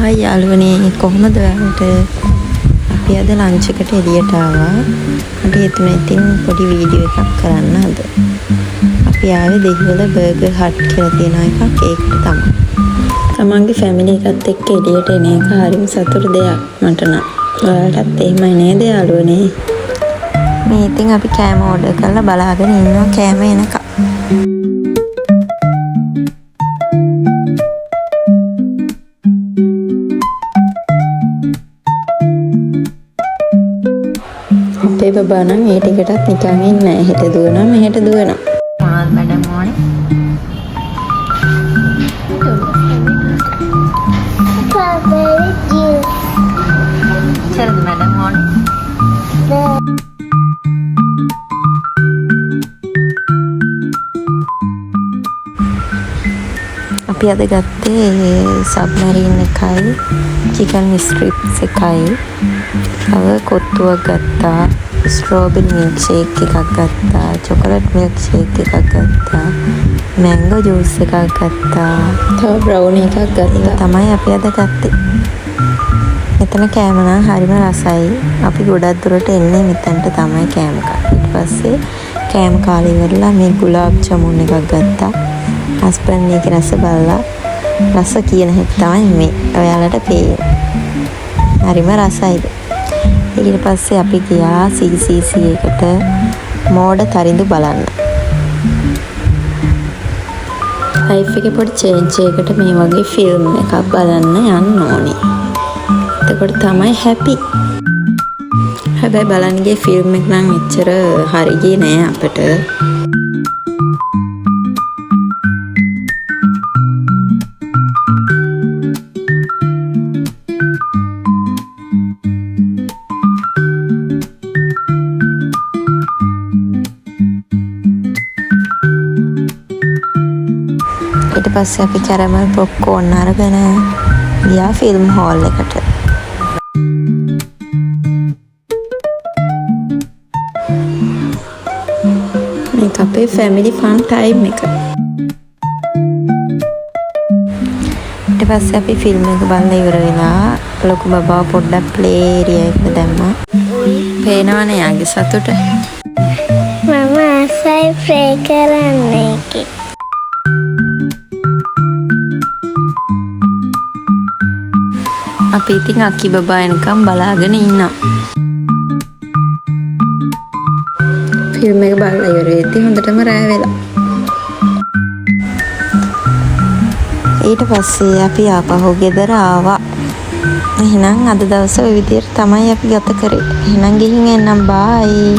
Hi යාළුවනේ කොහොමද ඔයාලට? අපි අද ලන්ච් එකට එළියට ආවා. අපි හිතුණා ඉතින් පොඩි වීඩියෝ එකක් කරන්න අද. අපි ආවේ දෙහිවල බර්ගර් හට් කියලා තියෙන එකක් ඒකට තමයි. තමන්ගේ ෆැමිලි එකත් එක්ක එළියට එන එක හරිම සතුටු දෙයක් මට නම්. ඔයාලටත් එහෙමයි නේද යාළුවනේ? මේ ඉතින් අපි කෑම ඕඩර් කරලා බලාගෙන ඉන්නවා කෑම එනකම්. අපේ බබා නම් ඒ ටිකටත් නිකන් ඉන්නේ නැහැ. හෙට දුවනවා මෙහෙට දුවනවා. මොනවද මැඩම් ඕනේ? Strawberry juice. චරද මැඩම් ඕනේ? අපි අද ගත්තේ සබ්මරීන් එකයි චිකන් ස්ට්‍රිප්ස් එකයි. තව කොත්තුවක් ගත්තා, ස්ට්‍රෝබෙරි මිල්ක් ෂේක් එකක් ගත්තා, චොකලට් මිල්ක් ෂේක් එකක් ගත්තා, මැංගෝ ජූස් එකක් ගත්තා, තව බ්‍රවුනි එකක් ගත්තා. තමයි අපි අද ගත්තේ. මෙතන කෑම නම් හරිම රසයි. අපි ගොඩක් දුරට එන්නේ මෙතනට තමයි කෑම කන්න. ඊට පස්සේ කෑම කාලේ ඉවරලා මේ ගුලාබ් ජමුන් එකක් ගත්තා. හස්බන්ඩ් මේකේ රස බලලා රස කියන හැටි තමයි මේ ඔයාලට පේන්නේ. හරිම රසයිද? ඊට පස්සේ අපි ගියා CCC එකට මෝඩ තරිඳු බලන්න. ලයිෆ් එකේ පොඩි චේන්ජ් එකකට මේ වගේ ෆිල්ම් එකක් බලන්න යන්න ඕනේ. එතකොට තමයි හැපි. හැබැයි බලන්න ගිය ෆිල්ම් එක නම් එච්චර හරි ගියේ නෑ අපිට. ඊට පස්සේ අපි කැරමල් පොප්කෝර්න් අරගෙන ගියා ෆිල්ම් හෝල් එකට. මේක අපේ ෆැමිලි ෆන් ටයිම් එක. ඊට පස්සේ අපි ෆිල්ම් එක බලලා ඉවර වෙලා ලොකු බබා පොඩ්ඩක් ප්ලේ ඒරියා එකට දැම්මා. පේනවනේ යාගේ සතුට. මම ආසයි ප්ලේ කරන්න එකේ. අපි ඉතින් අක්කි බබා එනකම් බලාගෙන ඉන්නවා. ෆිල්ම් එක බලලා ඉවර වෙද්දී හොඳටම රෑ වෙලා. ඊට පස්සේ අපි ආපහු ගෙදර ආවා. එහෙනම් අද දවසේ ওই විදිහට තමයි අපි ගත කරේ. එහෙනම් ගිහින් එන්නම් බායි.